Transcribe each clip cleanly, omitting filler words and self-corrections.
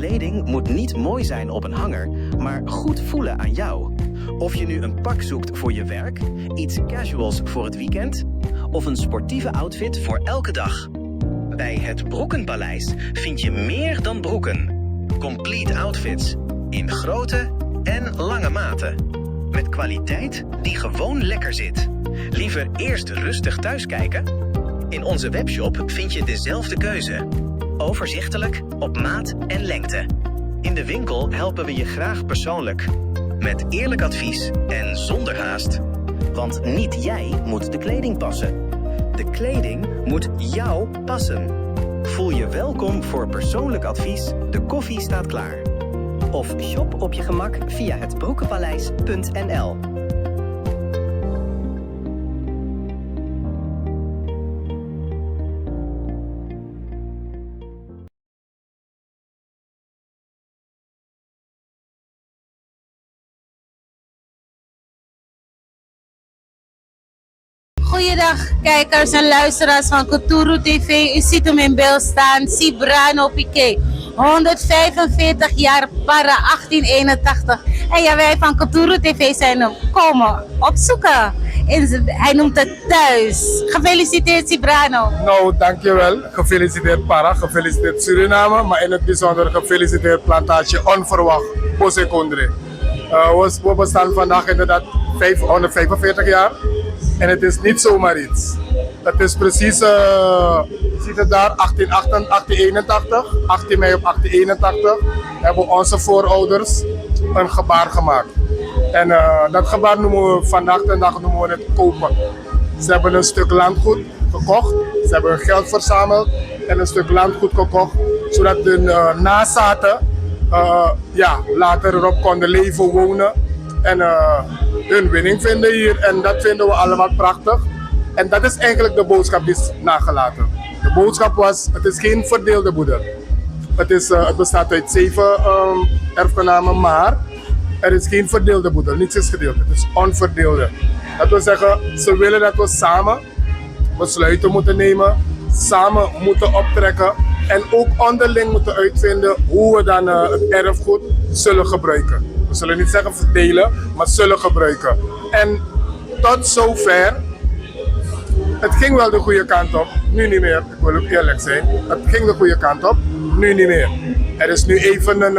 Kleding moet niet mooi zijn op een hanger, maar goed voelen aan jou. Of je nu een pak zoekt voor je werk, iets casuals voor het weekend of een sportieve outfit voor elke dag. Bij het Broekenpaleis vind je meer dan broeken. Complete outfits in grote en lange maten. Met kwaliteit die gewoon lekker zit. Liever eerst rustig thuiskijken? In onze webshop vind je dezelfde keuze. Overzichtelijk, op maat en lengte. In de winkel helpen we je graag persoonlijk. Met eerlijk advies en zonder haast. Want niet jij moet de kleding passen. De kleding moet jou passen. Voel je welkom voor persoonlijk advies. De koffie staat klaar. Of shop op je gemak via hetbroekenpaleis.nl. Goeiedag kijkers en luisteraars van Kuturu TV. U ziet hem in beeld staan, Cibrano Piqué. 145 jaar para 1881. En ja, wij van Kuturu TV zijn hem komen opzoeken. Hij noemt het thuis. Gefeliciteerd Cibrano. Nou, dankjewel. Gefeliciteerd Para, gefeliciteerd Suriname, maar in het bijzonder gefeliciteerd Plantage Onverwacht, Bose Kondre. We bestaan vandaag inderdaad 145 jaar en het is niet zomaar iets. Het is precies, ziet het daar, 1881, 18 mei op 1881, hebben onze voorouders een gebaar gemaakt. En dat gebaar noemen we vandaag de dag het kopen. Ze hebben een stuk landgoed gekocht, ze hebben hun geld verzameld en een stuk landgoed gekocht, zodat hun nazaten later erop konden leven, wonen en hun winning vinden hier. En dat vinden we allemaal prachtig. En dat is eigenlijk de boodschap die is nagelaten. De boodschap was, het is geen verdeelde boedel. Het bestaat uit 7 erfgenamen, maar er is geen verdeelde boedel. Niets is gedeeld, het is onverdeelde. Dat wil zeggen, ze willen dat we samen besluiten moeten nemen, samen moeten optrekken en ook onderling moeten uitvinden hoe we dan het erfgoed zullen gebruiken. We zullen niet zeggen verdelen, maar zullen gebruiken. En tot zover, het ging wel de goede kant op, nu niet meer. Ik wil ook eerlijk zijn. Het ging de goede kant op, nu niet meer. Er is nu even een,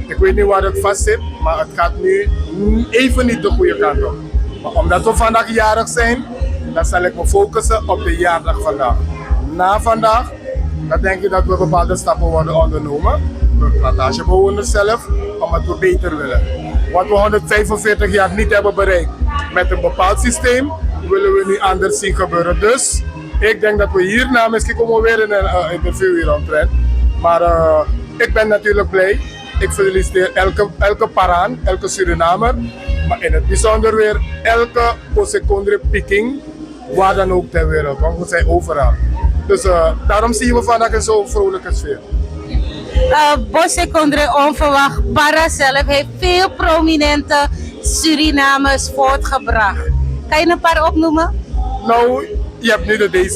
ik weet niet waar het vast zit, maar het gaat nu even niet de goede kant op. Maar omdat we vandaag jarig zijn, dan zal ik me focussen op de jaardag vandaag. Na vandaag, dan denk ik dat we bepaalde stappen worden ondernomen. De plantagebewoners zelf, omdat we beter willen. Wat we 145 jaar niet hebben bereikt met een bepaald systeem, willen we nu anders zien gebeuren. Dus ik denk dat we hierna, misschien komen we weer in een interview hier omtrent. Maar ik ben natuurlijk blij. Ik feliciteer elke Paraan, elke Surinamer. Maar in het bijzonder weer elke Bose Kondre Peking, waar dan ook ter wereld. Want we zijn overal. Dus daarom zien we vandaag in zo'n vrolijke sfeer. Bose Kondre Onverwacht, Para zelf heeft veel prominente Surinamers voortgebracht. Kan je een paar opnoemen? Nou, je hebt nu de DC.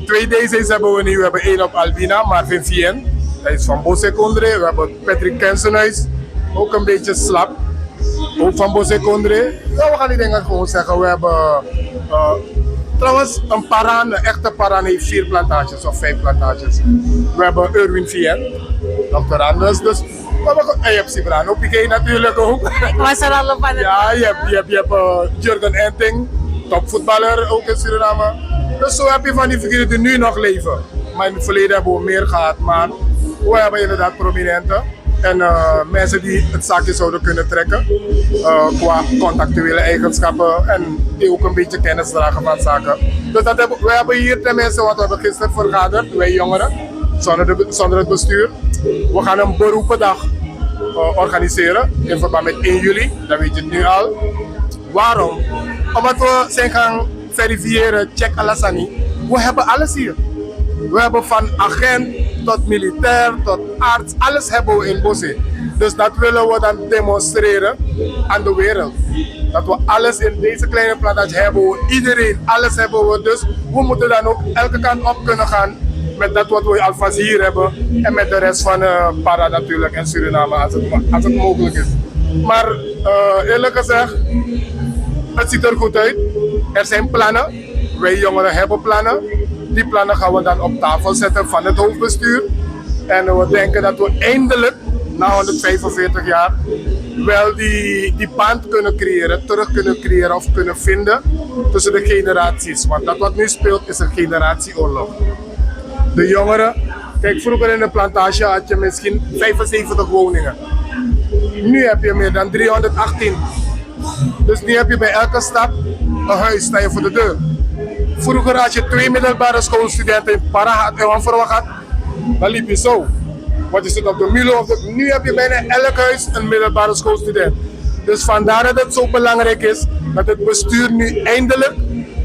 2 DC's hebben we nu. We hebben 1 op Albina, Marvin Vien. Hij is van Bose Kondre. We hebben Patrick Kensenhuis, ook een beetje slap. Ook van Bose Kondre. Nou, we gaan die dingen gewoon zeggen. We hebben trouwens een Paraan, een echte Paraan heeft 4 plantages of 5 plantages. We hebben Erwin Vien, doctorandus. Dus je hebt Cibrano Piqué natuurlijk ook. Ik was er al op aan het... Ja, je hebt Jurgen Enting, topvoetballer ook in Suriname. Dus zo heb je van die figuren die nu nog leven. Maar in het verleden hebben we meer gehad, maar we hebben inderdaad prominente. En mensen die het zaakje zouden kunnen trekken qua contactuele eigenschappen en die ook een beetje kennis dragen van zaken. Dus we hebben hier tenminste, want we hebben gisteren vergaderd, wij jongeren, zonder het bestuur. We gaan een beroependag organiseren in verband met 1 juli, dat weet je het nu al. Waarom? Omdat we zijn gaan verifiëren, check Alassani. We hebben alles hier. We hebben van agent tot militair tot arts, alles hebben we in Bose. Dus dat willen we dan demonstreren aan de wereld. Dat we alles in deze kleine plantage hebben, we iedereen, alles hebben we. Dus we moeten dan ook elke kant op kunnen gaan met dat wat we alvast hier hebben en met de rest van Para natuurlijk en Suriname als het mogelijk is. Maar eerlijk gezegd, het ziet er goed uit. Er zijn plannen. Wij jongeren hebben plannen. Die plannen gaan we dan op tafel zetten van het hoofdbestuur. En we denken dat we eindelijk, na 145 jaar, wel die band kunnen creëren, terug kunnen creëren of kunnen vinden tussen de generaties. Want dat wat nu speelt is een generatieoorlog. De jongeren, kijk, vroeger in de plantage had je misschien 75 woningen. Nu heb je meer dan 318. Dus nu heb je bij elke stap een huis, sta je voor de deur. Vroeger had je 2 middelbare schoolstudenten in Para had en Onverwacht had, dan liep je zo. Wat is het op de Milo? Nu heb je bijna elk huis een middelbare schoolstudent. Dus vandaar dat het zo belangrijk is dat het bestuur nu eindelijk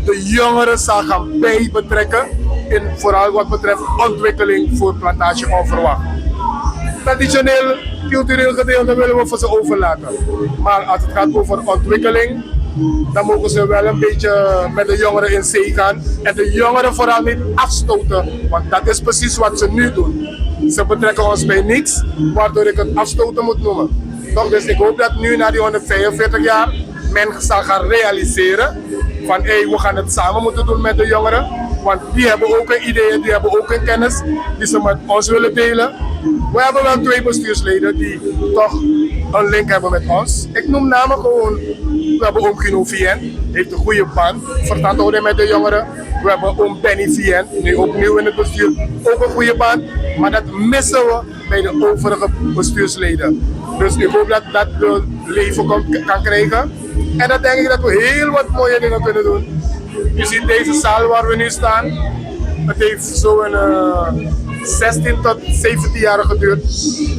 de jongeren zal gaan bij betrekken in vooral wat betreft ontwikkeling voor Plantage Onverwacht. Traditioneel, cultureel gedeelte willen we voor ze overlaten. Maar als het gaat over ontwikkeling, dan mogen ze wel een beetje met de jongeren in zee gaan. En de jongeren vooral niet afstoten, want dat is precies wat ze nu doen. Ze betrekken ons bij niks, waardoor ik het afstoten moet noemen. Toch, dus ik hoop dat nu na die 145 jaar men zal gaan realiseren van we gaan het samen moeten doen met de jongeren. Want die hebben ook een idee, die hebben ook een kennis die ze met ons willen delen. We hebben wel 2 bestuursleden die toch een link hebben met ons. Ik noem namen gewoon. We hebben oom Gino Vien, heeft een goede band, vertrouwd met de jongeren. We hebben oom Benny Vien, nu ook nieuw in het bestuur, ook een goede band. Maar dat missen we bij de overige bestuursleden. Dus ik hoop dat dat de leven kan krijgen. En dan denk ik dat we heel wat mooie dingen kunnen doen. Je ziet deze zaal waar we nu staan. Het heeft zo'n 16 tot 17 jaar geduurd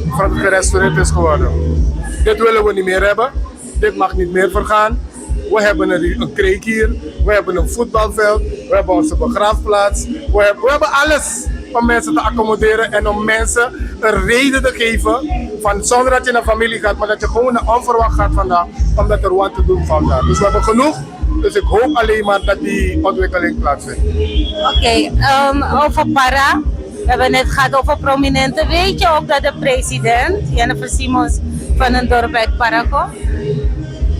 voordat het gerestaureerd is geworden. Dit willen we niet meer hebben. Dit mag niet meer vergaan. We hebben een kreek hier. We hebben een voetbalveld. We hebben onze begraafplaats. We hebben alles om mensen te accommoderen en om mensen een reden te geven van zonder dat je naar familie gaat, maar dat je gewoon naar Onverwacht gaat vandaag, omdat er wat te doen valt daar. Dus we hebben genoeg. Dus ik hoop alleen maar dat die ontwikkeling plaatsvindt. Oké, over Para. We hebben net gehad over prominenten. Weet je ook dat de president, Jennifer Simons, van een dorp uit Para komt?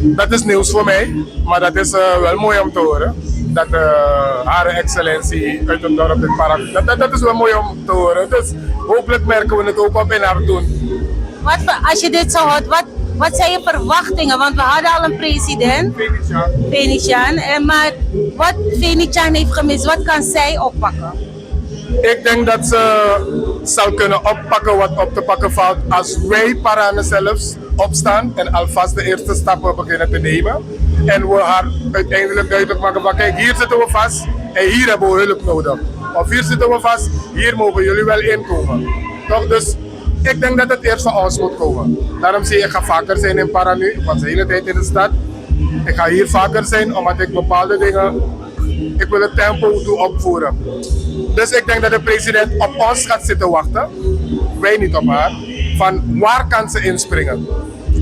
Dat is nieuws voor mij, maar dat is wel mooi om te horen. Dat haar excellentie uit een dorp in Para, dat is wel mooi om te horen. Dus hopelijk merken we het ook op in haar doen. Als je dit zo hoort, wat zijn je verwachtingen? Want we hadden al een president, Venetiaan. Maar wat Venetiaan heeft gemist, wat kan zij oppakken? Ik denk dat ze zal kunnen oppakken wat op te pakken valt als wij Paranen zelfs opstaan en alvast de eerste stappen beginnen te nemen. En we haar uiteindelijk duidelijk maken van kijk, hier zitten we vast en hier hebben we hulp nodig. Of hier zitten we vast, hier mogen jullie wel inkomen. Toch? Dus ik denk dat het eerst van ons moet komen. Daarom zie je, ik ga vaker zijn in Para nu. Ik was de hele tijd in de stad. Ik ga hier vaker zijn omdat ik bepaalde dingen, ik wil het tempo toe opvoeren. Dus ik denk dat de president op ons gaat zitten wachten. Wij niet op haar. Van waar kan ze inspringen?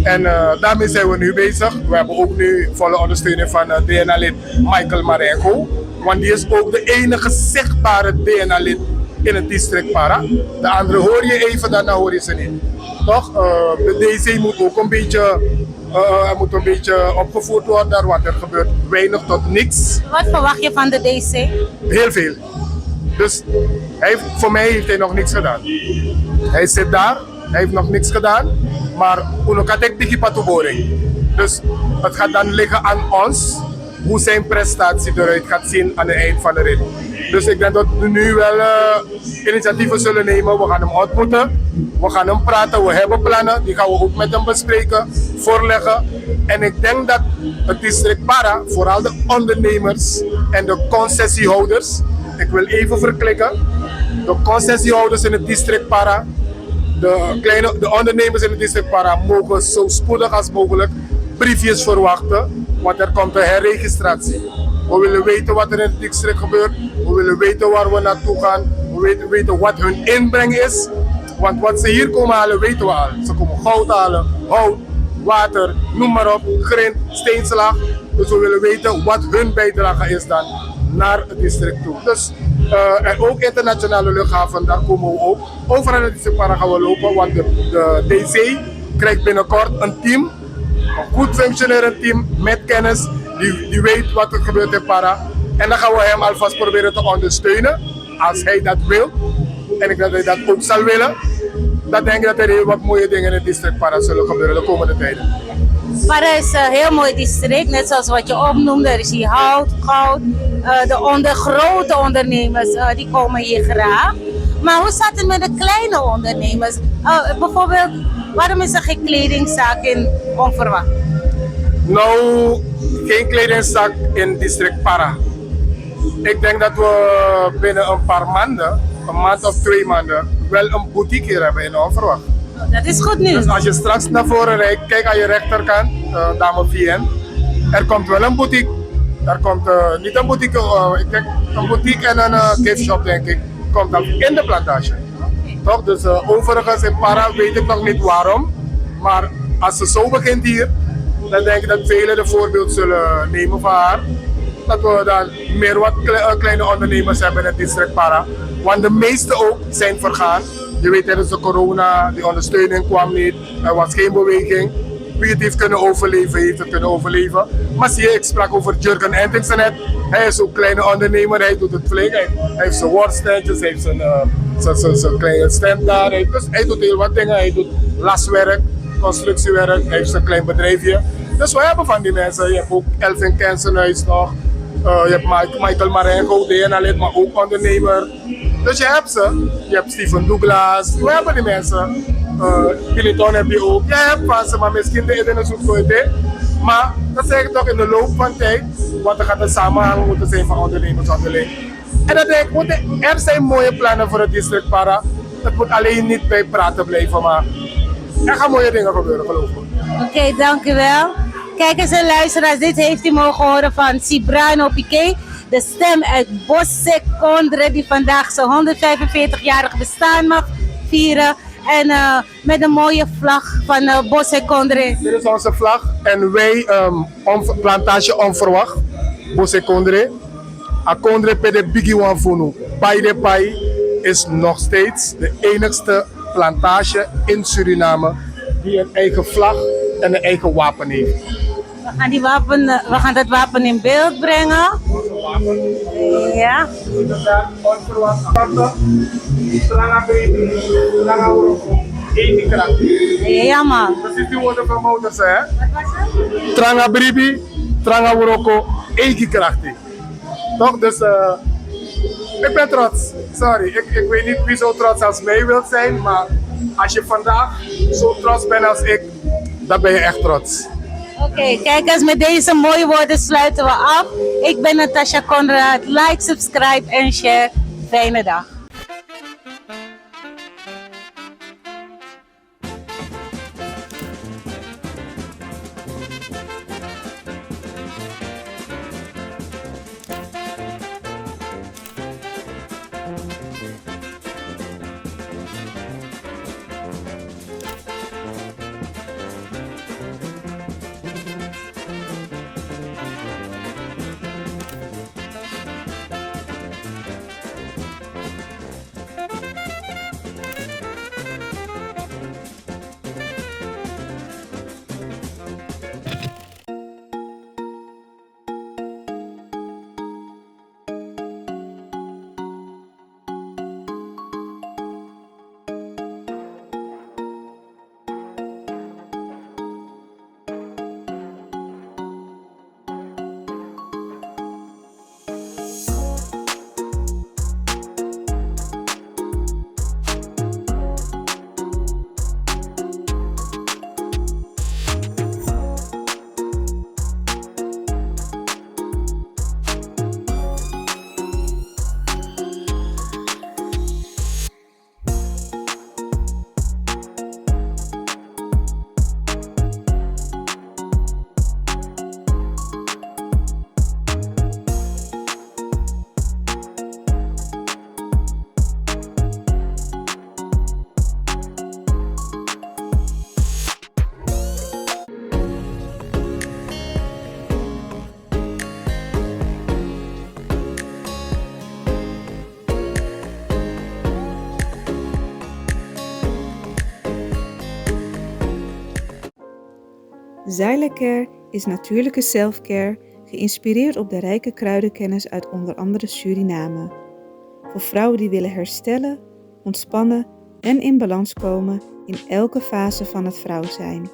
En daarmee zijn we nu bezig. We hebben ook nu volle ondersteuning van DNA-lid Michael Marengo. Want die is ook de enige zichtbare DNA-lid in het district Para. De andere hoor je even, daarna hoor je ze niet. Toch? De DC moet ook een beetje opgevoerd worden, want er gebeurt weinig tot niks. Wat verwacht je van de DC? Heel veel. Dus voor mij heeft hij nog niks gedaan. Hij zit daar, hij heeft nog niks gedaan, maar unokatek digi patuboring. Dus het gaat dan liggen aan ons hoe zijn prestatie eruit gaat zien aan het eind van de rit. Dus ik denk dat we nu wel initiatieven zullen nemen. We gaan hem ontmoeten, we gaan hem praten, we hebben plannen, die gaan we ook met hem bespreken, voorleggen. En ik denk dat het district Para, vooral de ondernemers en de concessiehouders, ik wil even verklikken, de concessiehouders in het district Para, de ondernemers in het district Para mogen zo spoedig als mogelijk briefjes verwachten, want er komt een herregistratie. We willen weten wat er in het district gebeurt, we willen weten waar we naartoe gaan, we willen weten wat hun inbreng is. Want wat ze hier komen halen, weten we al. Ze komen goud halen, hout, water, noem maar op, grind, steenslag. Dus we willen weten wat hun bijdrage is dan naar het district toe. Dus En ook internationale luchthaven, daar komen we ook. Overal in het district Para gaan we lopen, want de DC krijgt binnenkort een team. Een goed functionerend team met kennis, die weet wat er gebeurt in Para. En dan gaan we hem alvast proberen te ondersteunen, als hij dat wil. En ik denk dat hij dat ook zal willen. Dan denk ik dat er heel wat mooie dingen in het district Para zullen gebeuren de komende tijden. Para is een heel mooi district, net zoals wat je opnoemde. Er is hier hout, goud. De grote ondernemers die komen hier graag. Maar hoe staat het met de kleine ondernemers? Bijvoorbeeld, waarom is er geen kledingzaak in Onverwacht? Nou, geen kledingzaak in district Para. Ik denk dat we binnen een paar maanden, een maand of 2 maanden, wel een boutique hier hebben in Onverwacht. Dat is goed nieuws. Dus als je straks naar voren rijdt, kijk aan je rechterkant, dame VN. Er komt wel een boutique. Er komt niet een boutique, ik denk een boutique en een gift shop denk ik, komt dan in de plantage. Toch? Dus overigens in Para weet ik nog niet waarom. Maar als ze zo begint hier, dan denk ik dat velen de voorbeeld zullen nemen van haar. Dat we dan meer wat kleine ondernemers hebben in het district Para. Want de meeste ook zijn vergaan. Je weet tijdens de corona, die ondersteuning kwam niet, er was geen beweging. Wie het heeft kunnen overleven, heeft het kunnen overleven. Maar zie je, ik sprak over Jurgen Entingsen net. Hij is ook kleine ondernemer, hij doet het flink. Hij heeft zijn worststandjes, hij heeft zijn kleine stand daar. Dus hij doet heel wat dingen. Hij doet laswerk, constructiewerk, hij heeft zijn klein bedrijfje. Dus we hebben van die mensen. Je hebt ook Elvin Kensenhuis nog. Je hebt Michael Marengo, DNA-lid, maar ook ondernemer. Dus je hebt ze. Je hebt Steven Douglas. We hebben die mensen. Piloton heb je ook. Je hebt van ze, maar misschien de ene zoekt voor het. Maar dat zeg ik toch in de loop van tijd. Want er gaat een samenhang moeten zijn van ondernemers onderling. En dan denk ik, er zijn mooie plannen voor het district Para. Het moet alleen niet bij praten blijven, maar er gaan mooie dingen gebeuren, geloof me. Oké, dank u wel. Kijkers en luisteraars, dit heeft u mogen horen van Cibrano Piqué. De stem uit Bosse Kondre, die vandaag zijn 145-jarig bestaan mag vieren. En met een mooie vlag van Bosse Kondre. Dit is onze vlag en wij, plantage Onverwacht, Bosse Kondre. A Kondre pede bigi wan funu. Pai de Pai is nog steeds de enigste plantage in Suriname die een eigen vlag en een eigen wapen heeft. We gaan dat wapen in beeld brengen. Ja. Onverwacht Tranga Baby, Tranga Uroko, Ja man. Dat is die woorden van motors, hè? Wat was het? Tranga Baby, Tranga Uroko, krachtig. Toch? Dus ik ben trots. Sorry, ik weet niet wie zo trots als mij wilt zijn, maar als je vandaag zo trots bent als ik, dan ben je echt trots. Oké, kijkers, met deze mooie woorden sluiten we af. Ik ben Natasha Conrad. Like, subscribe en share. Fijne dag. Xyla-Care is natuurlijke self-care, geïnspireerd op de rijke kruidenkennis uit onder andere Suriname. Voor vrouwen die willen herstellen, ontspannen en in balans komen in elke fase van het vrouw zijn.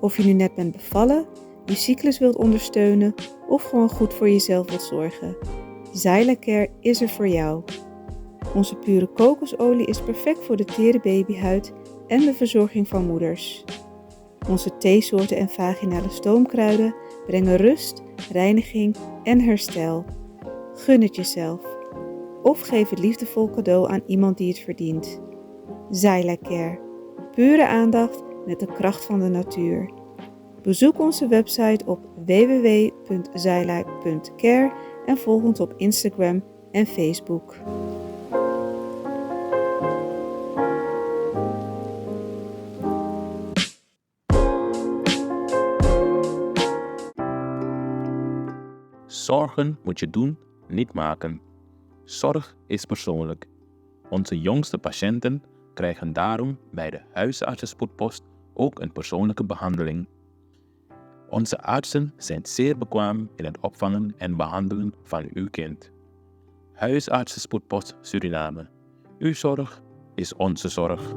Of je nu net bent bevallen, je cyclus wilt ondersteunen of gewoon goed voor jezelf wilt zorgen. Xyla-Care is er voor jou. Onze pure kokosolie is perfect voor de tere babyhuid en de verzorging van moeders. Onze theesoorten en vaginale stoomkruiden brengen rust, reiniging en herstel. Gun het jezelf. Of geef het liefdevol cadeau aan iemand die het verdient. Xyla-Care. Pure aandacht met de kracht van de natuur. Bezoek onze website op www.xyla.care en volg ons op Instagram en Facebook. Zorgen moet je doen, niet maken. Zorg is persoonlijk. Onze jongste patiënten krijgen daarom bij de huisartsenspoedpost ook een persoonlijke behandeling. Onze artsen zijn zeer bekwaam in het opvangen en behandelen van uw kind. Huisartsenspoedpost Suriname. Uw zorg is onze zorg.